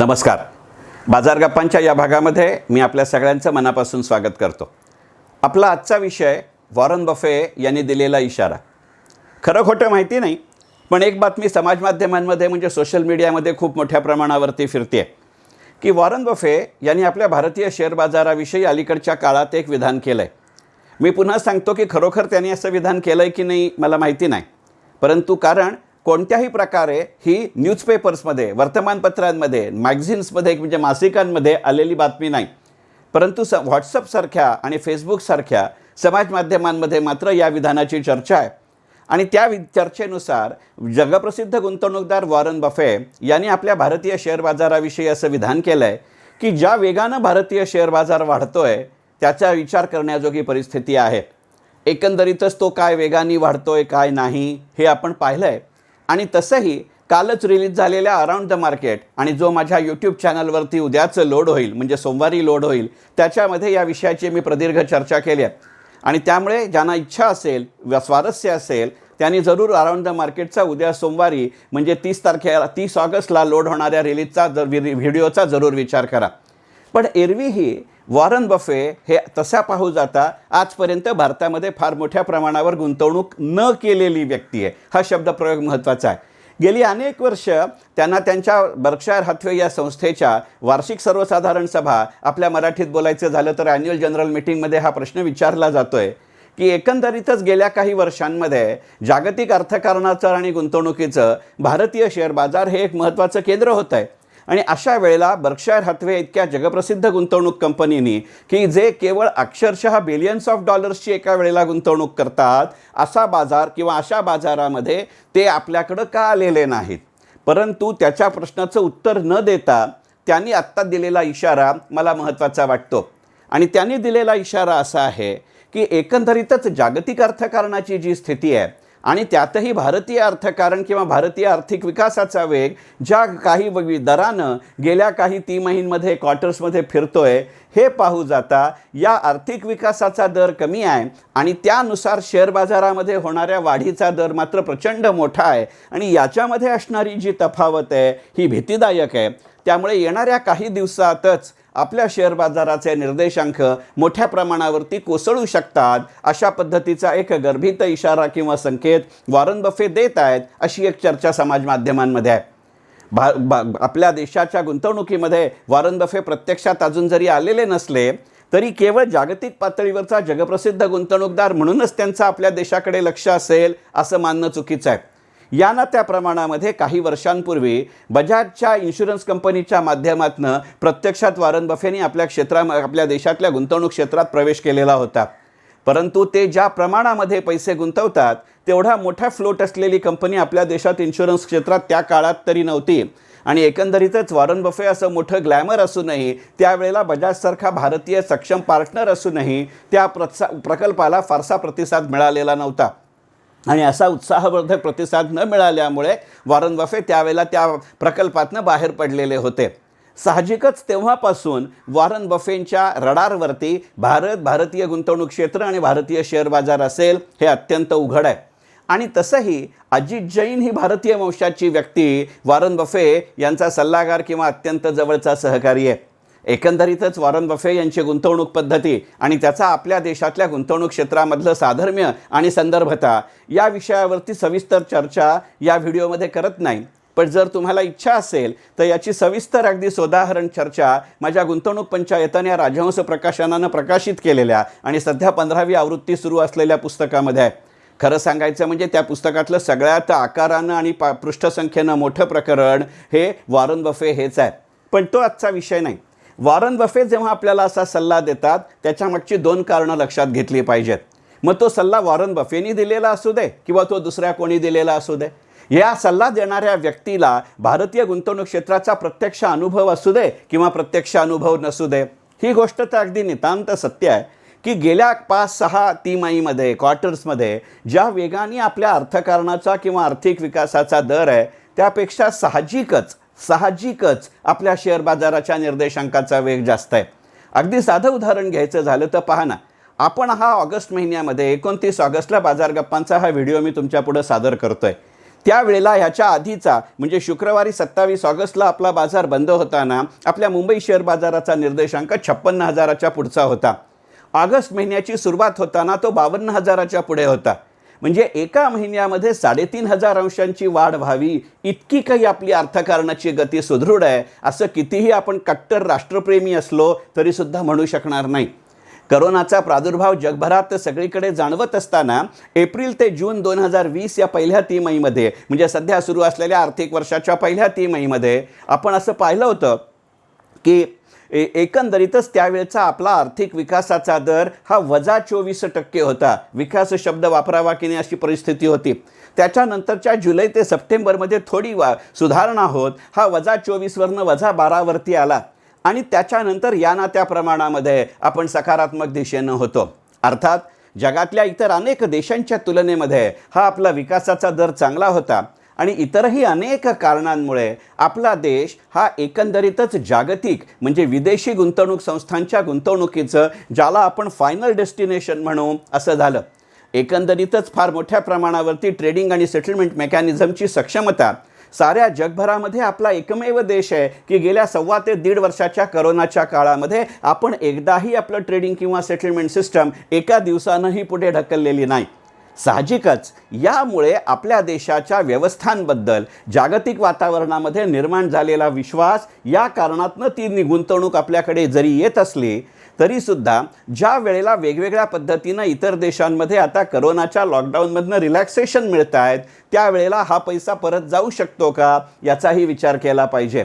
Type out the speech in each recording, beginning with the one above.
नमस्कार. बाजार गप्पांच्या या भागामध्ये मी आपल्या सगळ्यांचं मनापासून स्वागत करतो. आपला आजचा विषय वॉरन बफे यांनी दिलेला इशारा. खरं खोटं माहिती नाही, पण एक बातमी समाज माध्यमांमध्ये म्हणजे सोशल मीडियामध्ये खूप मोठ्या प्रमाणावरती फिरते की वॉरन बफे यांनी आपल्या भारतीय शेअर बाजाराविषयी अलीकडच्या काळात एक विधान केलं आहे. मी पुन्हा सांगतो की खरोखर त्यांनी असं विधान केलं आहे की नाही मला माहिती नाही, परंतु कारण कोणत्याही प्रकारे ही न्यूजपेपर्समध्ये, वर्तमानपत्रांमध्ये, मॅगझिन्समध्ये म्हणजे मासिकांमध्ये आलेली बातमी नाही, परंतु व्हॉट्सअपसारख्या आणि फेसबुकसारख्या समाज माध्यमांमध्ये मात्र या विधानाची चर्चा आहे. आणि त्या चर्चेनुसार जगप्रसिद्ध गुंतवणूकदार वॉरन बफे यांनी आपल्या भारतीय शेअर बाजाराविषयी असं विधान केलं आहे की ज्या वेगानं भारतीय शेअर बाजार वाढतो आहे त्याचा विचार करण्याजोगी परिस्थिती आहे. एकंदरीतच तो काय वेगाने वाढतोय काय नाही हे आपण पाहिलं आहे. आणि तसंही कालच रिलीज झालेल्या अराउंड द मार्केट आणि जो माझ्या यूट्यूब चॅनलवरती उद्याचं लोड होईल म्हणजे सोमवारी लोड होईल त्याच्यामध्ये या विषयाची मी प्रदीर्घ चर्चा केली आहे. आणि त्यामुळे ज्यांना इच्छा असेल व स्वारस्य असेल त्यांनी जरूर अराउंड द मार्केटचा उद्या सोमवारी म्हणजे 30 ऑगस्टला लोड होणाऱ्या रिलीजचा व्हिडिओचा जरूर विचार करा. पण एरवीही वॉरन बफे हे तसा पाहू जाता आजपर्यंत भारतामध्ये फार मोठ्या प्रमाणावर गुंतवणूक न केलेली व्यक्ती आहे. हा शब्दप्रयोग महत्त्वाचा आहे. गेली अनेक वर्ष त्यांना त्यांच्या बर्कशायर हॅथवे या संस्थेच्या वार्षिक सर्वसाधारण सभा, आपल्या मराठीत बोलायचं झालं तर ॲन्युअल जनरल मीटिंगमध्ये हा प्रश्न विचारला जातो आहे की एकंदरीतच गेल्या काही वर्षांमध्ये जागतिक अर्थकारणाचं आणि गुंतवणुकीचं भारतीय शेअर बाजार हे एक महत्त्वाचं केंद्र होतं आहे. आणि अशा वेळेला बर्कशायर हॅथवे इतक्या जगप्रसिद्ध गुंतवणूक कंपनीनी की जे केवळ अक्षरशः बिलियन्स ऑफ डॉलर्सची एका वेळेला गुंतवणूक करतात असा बाजार किंवा अशा बाजारामध्ये ते आपल्याकडं का आलेले नाहीत. परंतु त्याच्या प्रश्नाचं उत्तर न देता त्यांनी आत्ता दिलेला इशारा मला महत्त्वाचा वाटतो. आणि त्यांनी दिलेला इशारा असा आहे की एकंदरीतच जागतिक अर्थकारणाची जी स्थिती आहे आणि त्यातही भारतीय अर्थकारण किंवा भारतीय आर्थिक विकासाचा वेग ज्या काही दरानं गेल्या काही तिमाहींमध्ये क्वार्टर्समध्ये फिरतोय हे पाहू जाता या आर्थिक विकासाचा दर कमी आहे आणि त्यानुसार शेअर बाजारामध्ये होणाऱ्या वाढीचा दर मात्र प्रचंड मोठा आहे. आणि याच्यामध्ये असणारी जी तफावत आहे ही भीतीदायक आहे. त्यामुळे येणाऱ्या काही दिवसातच आपल्या शेअर बाजाराचे निर्देशांक मोठ्या प्रमाणावरती कोसळू शकतात अशा पद्धतीचा एक गर्भित इशारा किंवा संकेत वॉरन बफे देत आहेत अशी एक चर्चा समाज माध्यमांमध्ये आहे. आपल्या देशाच्या गुंतवणुकीमध्ये वॉरन बफे प्रत्यक्षात अजून जरी आलेले नसले तरी केवळ जागतिक पातळीवरचा जगप्रसिद्ध गुंतवणूकदार म्हणूनच त्यांचं आपल्या देशाकडे लक्ष असेल असं मानणं चुकीचं आहे. या त्या प्रमाणामध्ये काही वर्षांपूर्वी बजाजच्या इन्शुरन्स कंपनीच्या माध्यमातून प्रत्यक्षात वॉरन बफेनी आपल्या देशातल्या गुंतवणूक क्षेत्रात प्रवेश केलेला होता. परंतु ते ज्या प्रमाणामध्ये पैसे गुंतवतात तेवढा मोठा फ्लोट असलेली कंपनी आपल्या देशात इन्शुरन्स क्षेत्रात त्या काळात तरी नव्हती. आणि एकंदरीतच वॉरन बफे असं मोठं ग्लॅमर असूनही त्यावेळेला बजाजसारखा भारतीय सक्षम पार्टनर असूनही त्या प्रकल्पाला फारसा प्रतिसाद मिळालेला नव्हता. आणि असा उत्साहवर्धक प्रतिसाद न मिळाल्यामुळे वॉरन बफे त्यावेळेला त्या प्रकल्पातनं बाहेर पडलेले होते. साहजिकच तेव्हापासून वॉरन बफेंच्या रडारवरती भारतीय गुंतवणूक क्षेत्र आणि भारतीय शेअर बाजार असेल हे अत्यंत उघड आहे. आणि तसंही अजित जैन ही भारतीय वंशाची व्यक्ती वॉरन बफे यांचा सल्लागार किंवा अत्यंत जवळचा सहकारी आहे. एकंदरीतच वॉरन बफे यांची गुंतवणूक पद्धती आणि त्याचा आपल्या देशातल्या गुंतवणूक क्षेत्रामधलं साधर्म्य आणि संदर्भता या विषयावरती सविस्तर चर्चा या व्हिडिओमध्ये करत नाही. पण जर तुम्हाला इच्छा असेल तर याची सविस्तर अगदी सोदाहरण चर्चा माझ्या गुंतवणूक पंचायतन या राजहंस प्रकाशनानं प्रकाशित केलेल्या आणि सध्या 15वी आवृत्ती सुरू असलेल्या पुस्तकामध्ये आहे. खरं सांगायचं म्हणजे त्या पुस्तकातलं सगळ्यात आकारानं आणि पृष्ठसंख्येनं मोठं प्रकरण हे वॉरन बफे हेच आहे. पण तो आजचा विषय नाही. वॉरन बफे जेव्हा आपल्याला असा सल्ला देतात त्याच्यामागची 2 कारणं लक्षात घेतली पाहिजेत. मग तो सल्ला वॉरन बफेनी दिलेला असू दे किंवा तो दुसऱ्या कोणी दिलेला असू दे, या सल्ला देणाऱ्या व्यक्तीला भारतीय गुंतवणूक क्षेत्राचा प्रत्यक्ष अनुभव असू दे किंवा प्रत्यक्ष अनुभव नसू दे, ही गोष्ट तर अगदी नितांत सत्य आहे की गेल्या 5-6 तिमाहीमध्ये क्वार्टर्समध्ये ज्या वेगाने आपल्या अर्थकारणाचा किंवा आर्थिक विकासाचा दर आहे त्यापेक्षा साहजिकच आपल्या शेअर बाजाराच्या निर्देशांकाचा वेग जास्त आहे. अगदी साधं उदाहरण घ्यायचं झालं तर पहा ना, आपण हा ऑगस्ट महिन्यामध्ये 29 ऑगस्टला बाजार गप्पांचा हा व्हिडिओ मी तुमच्या पुढे सादर करतोय. त्यावेळेला ह्याच्या आधीचा म्हणजे शुक्रवारी 27 ऑगस्टला आपला बाजार बंद होताना आपल्या मुंबई शेअर बाजाराचा निर्देशांक 56,000च्या पुढचा होता. ऑगस्ट महिन्याची सुरुवात होताना तो 52,000च्या पुढे होता. म्हणजे एका महिन्यामध्ये 3,500 अंशांची वाढ व्हावी इतकी काही आपली अर्थकारणाची गती सुदृढ आहे असं कितीही आपण कट्टर राष्ट्रप्रेमी असलो तरीसुद्धा म्हणू शकणार नाही. करोनाचा प्रादुर्भाव जगभरात सगळीकडे जाणवत असताना एप्रिल ते जून 2020 या पहिल्या तिमाहीमध्ये म्हणजे सध्या सुरू असलेल्या आर्थिक वर्षाच्या पहिल्या तिमाहीमध्ये आपण असं पाहिलं होतं की एकंदरीतच त्यावेळचा आपला आर्थिक विकासाचा दर हा -24% होता. विकास शब्द वापरावा की नाही अशी परिस्थिती होती. त्याच्यानंतरच्या जुलै ते सप्टेंबरमध्ये थोडी सुधारणा होत हा -24 वरनं -12 आला आणि त्याच्यानंतर या ना त्या प्रमाणामध्ये आपण सकारात्मक दिशेनं होतो. अर्थात जगातल्या इतर अनेक देशांच्या तुलनेमध्ये हा आपला विकासाचा दर चांगला होता आणि इतरही अनेक कारणांमुळे आपला देश हा एकंदरीतच जागतिक म्हणजे विदेशी गुंतवणूक संस्थांच्या गुंतवणुकीचं ज्याला आपण फायनल डेस्टिनेशन म्हणू असं झालं. एकंदरीतच फार मोठ्या प्रमाणावरती ट्रेडिंग आणि सेटलमेंट मेकॅनिझमची सक्षमता साऱ्या जगभरामध्ये आपला एकमेव देश आहे की गेल्या 1.25 ते 1.5 वर्षाच्या करोनाच्या काळामध्ये आपण एकदाही आपलं ट्रेडिंग किंवा सेटलमेंट सिस्टम एका दिवसानंही पुढे ढकललेली नाही. साहजिकच यामुळे आपल्या देशाच्या व्यवस्थांबद्दल जागतिक वातावरणामध्ये निर्माण झालेला विश्वास या कारणातनं ती गुंतवणूक आपल्याकडे जरी येत असली तरीसुद्धा ज्या वेळेला वेगवेगळ्या पद्धतीनं इतर देशांमध्ये आता करोनाच्या लॉकडाऊनमधनं रिलॅक्सेशन मिळत आहेत त्यावेळेला हा पैसा परत जाऊ शकतो का याचाही विचार केला पाहिजे.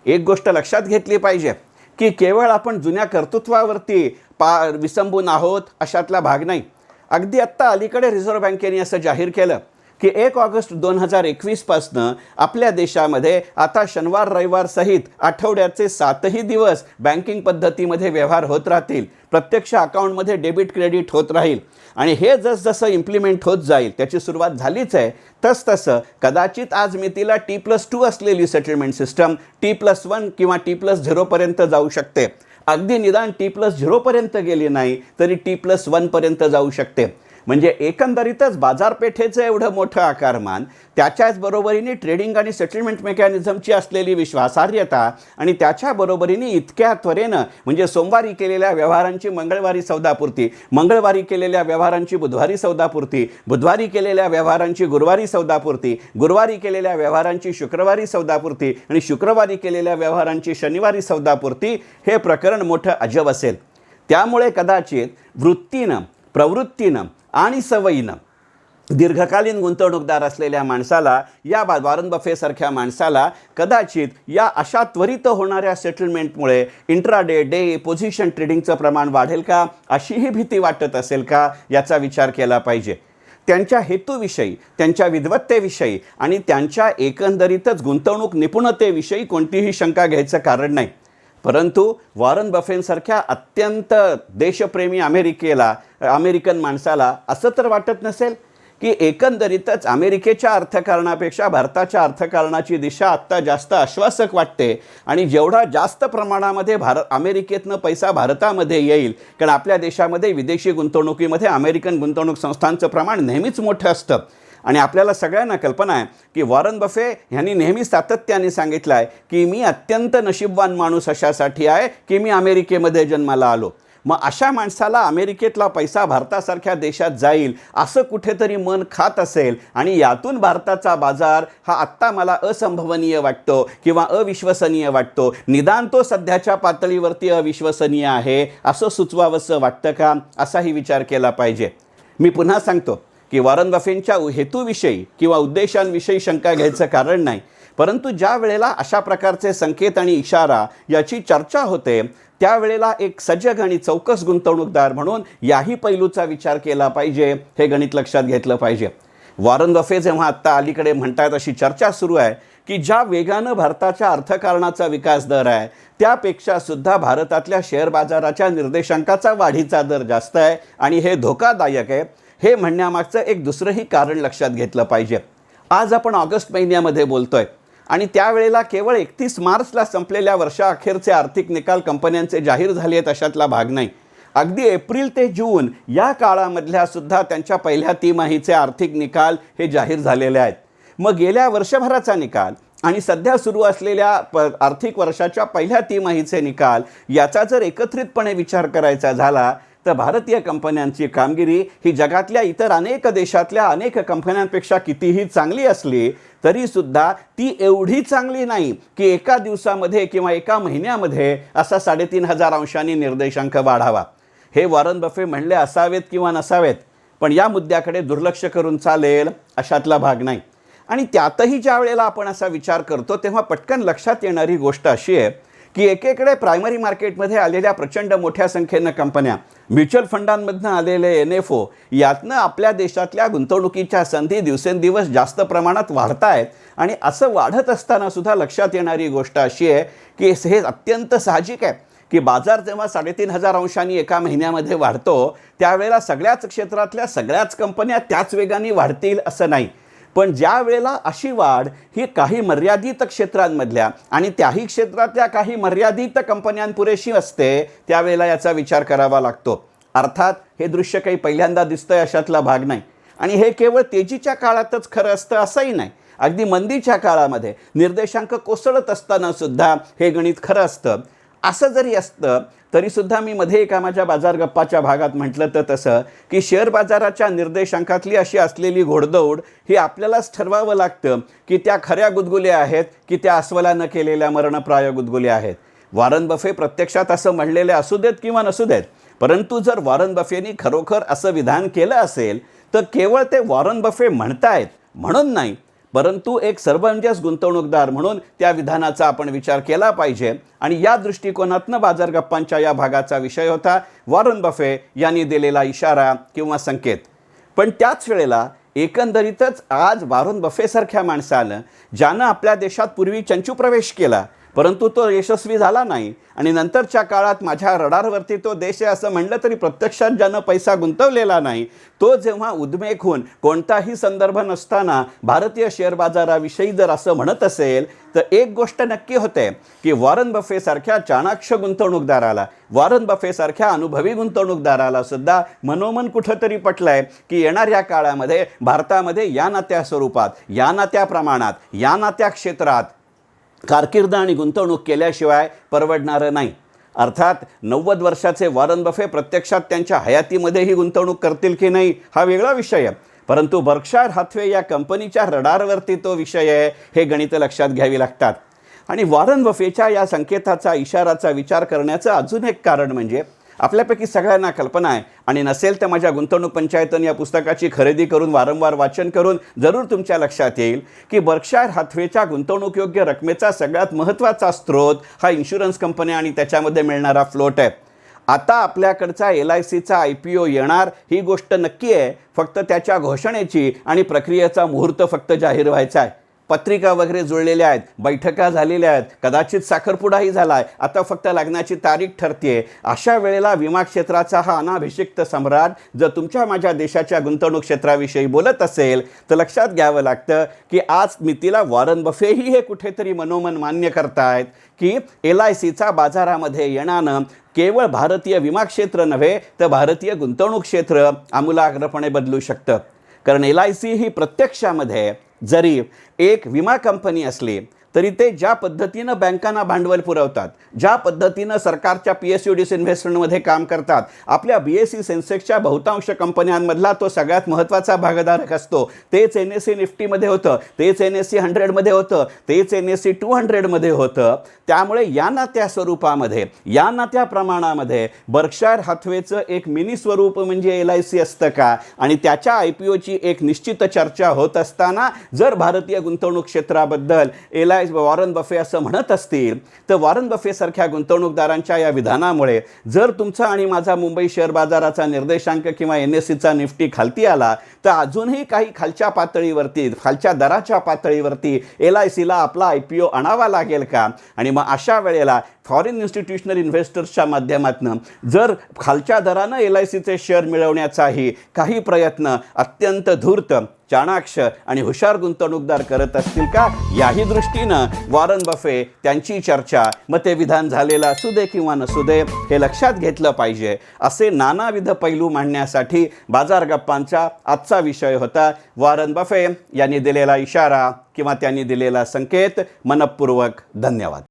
एक गोष्ट लक्षात घेतली पाहिजे की केवळ आपण जुन्या कर्तृत्वावरती विसंबून आहोत अशातला भाग नाही. अगदी आत्ता अलीकडे रिझर्व्ह बँकेने असं जाहीर केलं की 1 ऑगस्ट 2021 पासनं आपल्या देशामध्ये आता शनिवार रविवार सहित आठवड्याचे 7ही दिवस बँकिंग पद्धतीमध्ये व्यवहार होत राहतील. प्रत्यक्ष अकाउंटमध्ये डेबिट क्रेडिट होत राहील आणि हे जसजसं इम्प्लिमेंट होत जाईल त्याची सुरुवात झालीच आहे तसतसं कदाचित आज मी तिला T+2 असलेली सेटलमेंट सिस्टम T+1 किंवा T+0 पर्यंत जाऊ शकते. अगदी निदान T+0 पर्यंत गेली नाही तरी T+1 पर्यंत जाऊ शकते. म्हणजे एकंदरीतच बाजारपेठेचं एवढं मोठं आकारमान त्याच्याच बरोबरीने ट्रेडिंग आणि सेटलमेंट मेकॅनिझमची असलेली विश्वासार्हता आणि त्याच्या बरोबरीने इतक्या त्वरेनं म्हणजे सोमवारी केलेल्या व्यवहारांची मंगळवारी सौदापूर्ती, मंगळवारी केलेल्या व्यवहारांची बुधवारी सौदापूर्ती, बुधवारी केलेल्या व्यवहारांची गुरुवारी सौदापूर्ती, गुरुवारी केलेल्या व्यवहारांची शुक्रवारी सौदापूर्ती आणि शुक्रवारी केलेल्या व्यवहारांची शनिवारी सौदापूर्ती हे प्रकरण मोठं अजब असेल. त्यामुळे कदाचित वृत्तीनं प्रवृत्तीनं आणि सवयीनं दीर्घकालीन गुंतवणूकदार असलेल्या माणसाला या वॉरन बफेसारख्या माणसाला कदाचित या अशा त्वरित होणाऱ्या सेटलमेंटमुळे इंट्राडे डे पोझिशन ट्रेडिंगचं प्रमाण वाढेल का अशीही भीती वाटत असेल का याचा विचार केला पाहिजे. त्यांच्या हेतूविषयी त्यांच्या विद्वत्तेविषयी आणि त्यांच्या एकंदरीतच गुंतवणूक निपुणतेविषयी कोणतीही शंका घ्यायचं कारण नाही. परंतु वॉरन बफेसारख्या अत्यंत देशप्रेमी अमेरिकन माणसाला असं तर वाटत नसेल की एकंदरीतच अमेरिकेच्या अर्थकारणापेक्षा भारताच्या अर्थकारणाची दिशा आत्ता जास्त आश्वासक वाटते आणि जेवढा जास्त प्रमाणामध्ये अमेरिकेतनं पैसा भारतामध्ये येईल कारण आपल्या देशामध्ये विदेशी गुंतवणुकीमध्ये अमेरिकन गुंतवणूक संस्थांचं प्रमाण नेहमीच मोठं असतं. आणि आपल्याला सगळ्यांना कल्पना आहे की वॉरन बफे यांनी नेहमी सातत्याने सांगितलं आहे की मी अत्यंत नशीबवान माणूस अशासाठी आहे की मी अमेरिकेमध्ये जन्माला आलो. मग अशा माणसाला अमेरिकेतला पैसा भारतासारख्या देशात जाईल असं कुठेतरी मन खात असेल आणि यातून भारताचा बाजार हा आत्ता मला असंभवनीय वाटतो किंवा अविश्वसनीय वाटतो, निदान तो सध्याच्या पातळीवरती अविश्वसनीय आहे असं सुचवावंसं वाटतं का असाही विचार केला पाहिजे. मी पुन्हा सांगतो की वॉरन बफेंच्या हेतूविषयी किंवा उद्देशांविषयी शंका घ्यायचं कारण नाही. परंतु ज्या वेळेला अशा प्रकारचे संकेत आणि इशारा याची चर्चा होते त्यावेळेला एक सजग आणि चौकस गुंतवणूकदार म्हणून याही पैलूचा विचार केला पाहिजे, हे गणित लक्षात घेतलं पाहिजे. वॉरन बफे जेव्हा आत्ता अलीकडे म्हणतात अशी चर्चा सुरू आहे की ज्या वेगानं भारताच्या अर्थकारणाचा विकास दर आहे त्यापेक्षा सुद्धा भारतातल्या शेअर बाजाराच्या निर्देशांकाचा वाढीचा दर जास्त आहे आणि हे धोकादायक आहे, हे म्हणण्यामागचं एक दुसरंही कारण लक्षात घेतलं पाहिजे. आज आपण ऑगस्ट महिन्यामध्ये बोलतोय आणि त्यावेळेला केवळ 31 मार्चला संपलेल्या वर्षाअखेरचे आर्थिक निकाल कंपन्यांचे जाहीर झाले आहेत अशातला भाग नाही. अगदी एप्रिल ते जून या काळामधल्या सुद्धा त्यांच्या पहिल्या तिमाहीचे आर्थिक निकाल हे जाहीर झालेले आहेत. मग गेल्या वर्षभराचा निकाल आणि सध्या सुरू असलेल्या आर्थिक वर्षाच्या पहिल्या तिमाहीचे निकाल याचा जर एकत्रितपणे विचार करायचा झाला तर भारतीय कंपन्यांची कामगिरी ही जगातल्या इतर अनेक देशातल्या अनेक कंपन्यांपेक्षा कितीही चांगली असली तरीसुद्धा ती एवढी चांगली नाही की एका दिवसामध्ये किंवा एका महिन्यामध्ये असा 3,500 अंशांनी निर्देशांक वाढावा. हे वॉरन बफे म्हणले असावेत किंवा नसावेत, पण या मुद्द्याकडे दुर्लक्ष करून चालेल अशातला भाग नाही. आणि त्यातही ज्या वेळेला आपण असा विचार करतो तेव्हा पटकन लक्षात येणारी गोष्ट अशी आहे की एकेकडे प्रायमरी मार्केटमध्ये आलेल्या प्रचंड मोठ्या संख्येनं कंपन्या, म्युच्युअल फंडांमधनं आलेले NFO यातनं आपल्या देशातल्या गुंतवणुकीच्या संधी दिवसेंदिवस जास्त प्रमाणात वाढत आहेत. आणि असं वाढत असताना सुद्धा लक्षात येणारी गोष्ट अशी आहे की हे अत्यंत साहजिक आहे की बाजार जेव्हा 3,500 अंशांनी एका महिन्यामध्ये वाढतो त्यावेळेला सगळ्याच क्षेत्रातल्या सगळ्याच कंपन्या त्याच वेगाने वाढतील असं नाही. पण ज्या वेळेला अशी वाढ ही काही मर्यादित क्षेत्रांमधल्या आणि त्याही क्षेत्रातल्या काही मर्यादित कंपन्यांपुरेशी असते त्यावेळेला याचा विचार करावा लागतो. अर्थात हे दृश्य काही पहिल्यांदा दिसतंय अशातला भाग नाही. आणि हे केवळ तेजीच्या काळातच खरं असतं असंही नाही. अगदी मंदीच्या काळामध्ये निर्देशांक कोसळत असताना सुद्धा हे गणित खरं असतं. असं जरी असतं तरीसुद्धा मी मध्ये एका माझ्या बाजार गप्पाच्या भागात म्हटलं तर तसं की शेअर बाजाराच्या निर्देशांकातली अशी असलेली घोडदौड ही आपल्यालाच ठरवावं लागतं की त्या खऱ्या गुदगुल्या आहेत की त्या अस्वलानं केलेल्या मरणप्राय गुदगुल्या आहेत. वॉरन बफे प्रत्यक्षात असं म्हणलेले असू देत किंवा नसू देत, परंतु जर वॉरन बफेनी खरोखर असं विधान केलं असेल तर केवळ ते वॉरन बफे म्हणतायत म्हणून नाही, परंतु एक सर्वंकष गुंतवणूकदार म्हणून त्या विधानाचा आपण विचार केला पाहिजे. आणि या दृष्टिकोनातनं बाजार गप्पांच्या या भागाचा विषय होता वॉरन बफे यांनी दिलेला इशारा किंवा संकेत. पण त्याच वेळेला एकंदरीतच आज वॉरन बफेसारख्या माणसानं ज्यानं आपल्या देशात पूर्वी चंचू प्रवेश केला परंतु तो यशस्वी झाला नाही आणि नंतरच्या काळात माझ्या रडारवरती तो देश आहे असं म्हणलं तरी प्रत्यक्षात ज्यानं पैसा गुंतवलेला नाही तो जेव्हा उद्मेक होऊन कोणताही संदर्भ नसताना भारतीय शेअर बाजाराविषयी जर असं म्हणत असेल तर एक गोष्ट नक्की होते की वॉरन बफेसारख्या चाणाक्ष गुंतवणूकदाराला, वॉरन बफेसारख्या अनुभवी गुंतवणूकदाराला सुद्धा मनोमन कुठंतरी पटलंय की येणाऱ्या काळामध्ये भारतामध्ये या ना त्या स्वरूपात, या ना त्या प्रमाणात, या ना त्या क्षेत्रात कारकीर्द आणि गुंतवणूक केल्याशिवाय परवडणारं नाही. अर्थात 90 वर्षाचे वॉरन बफे प्रत्यक्षात त्यांच्या हयातीमध्ये ही गुंतवणूक करतील की नाही हा वेगळा विषय आहे, परंतु बर्कशायर हाथवे या कंपनीच्या रडारवरती तो विषय आहे हे गणित लक्षात घ्यावी लागतात. आणि वॉरन बफेच्या या संकेताचा इशाराचा विचार करण्याचं अजून एक कारण म्हणजे आपल्यापैकी सगळ्यांना कल्पना आहे आणि नसेल तर माझ्या गुंतवणूक पंचायतन या पुस्तकाची खरेदी करून वारंवार वाचन करून जरूर तुमच्या लक्षात येईल की बर्कशायर हाथवेच्या गुंतवणूकयोग्य रकमेचा सगळ्यात महत्त्वाचा स्रोत हा इन्शुरन्स कंपन्या आणि त्याच्यामध्ये मिळणारा फ्लोट आहे. आता आपल्याकडचा LICचा IPO येणार ही गोष्ट नक्की आहे, फक्त त्याच्या घोषणेची आणि प्रक्रियेचा मुहूर्त फक्त जाहीर व्हायचा आहे. पत्रिका वगैरे जुळलेल्या आहेत, बैठका झालेल्या आहेत, कदाचित साखरपुडाही झाला आहे, आता फक्त लग्नाची तारीख ठरते. अशा वेळेला विमा क्षेत्राचा हा अनाभिषिक्त सम्राट जर तुमच्या माझ्या देशाच्या गुंतवणूक क्षेत्राविषयी बोलत असेल तर लक्षात घ्यावं लागतं की आज मितीला वॉरन बफेही हे कुठेतरी मनोमन मान्य करतायत की LICचा बाजारामध्ये येण्यानं केवळ भारतीय विमा क्षेत्र नव्हे तर भारतीय गुंतवणूक क्षेत्र आमूलाग्रपणे बदलू शकतं. कारण LIC ही प्रत्यक्षामध्ये जरी एक विमा कंपनी असली तरी ते ज्या पद्धतीनं बँकांना भांडवल पुरवतात, ज्या पद्धतीनं सरकारच्या PSU डिसइन्व्हेस्टमेंटमध्ये काम करतात, आपल्या BSE सेन्सेक्सच्या बहुतांश कंपन्यांमधला तो सगळ्यात महत्त्वाचा भागधारक असतो. तेच NSE निफ्टीमध्ये होतं, तेच NSE 100मध्ये होतं, तेच NSE 200मध्ये होतं. त्यामुळे या ना त्या स्वरूपामध्ये, या ना त्या प्रमाणामध्ये बर्कशायर हाथवेचं एक मिनी स्वरूप म्हणजे LIC असतं का? आणि त्याच्या IPOची एक निश्चित चर्चा होत असताना जर भारतीय गुंतवणूक क्षेत्राबद्दल वॉरन बफे असं म्हणत असतील तर वॉरन बफे सारख्या गुंतवणूकदारांच्या या विधानामुळे जर तुमचा आणि माझा मुंबई शेअर बाजाराचा निर्देशांक किंवा NSEचा निफ्टी खालती आला तर अजूनही काही खालच्या पातळीवरती, खालच्या दराच्या पातळीवरती LICला आपला IPO आणावा लागेल का? आणि मग अशा वेळेला फॉरेन इन्स्टिट्यूशनल इन्व्हेस्टर्सच्या माध्यमातून जर खालच्या दरानं LICचे शेअर मिळवण्याचाही काही प्रयत्न अत्यंत धूर्त चाणाक्ष आणि हुशार गुंतवणूकदार करत असतील का, याही दृष्टीनं वॉरन बफे त्यांची चर्चा, मग ते विधान झालेलं असू दे किंवा नसू दे, हे लक्षात घेतलं पाहिजे, असे नानाविध पैलू मांडण्यासाठी बाजार गप्पांचा आजचा विषय होता. वॉरन बफे यांनी दिलेला इशारा किंवा त्यांनी दिलेला संकेत. मनपूर्वक धन्यवाद.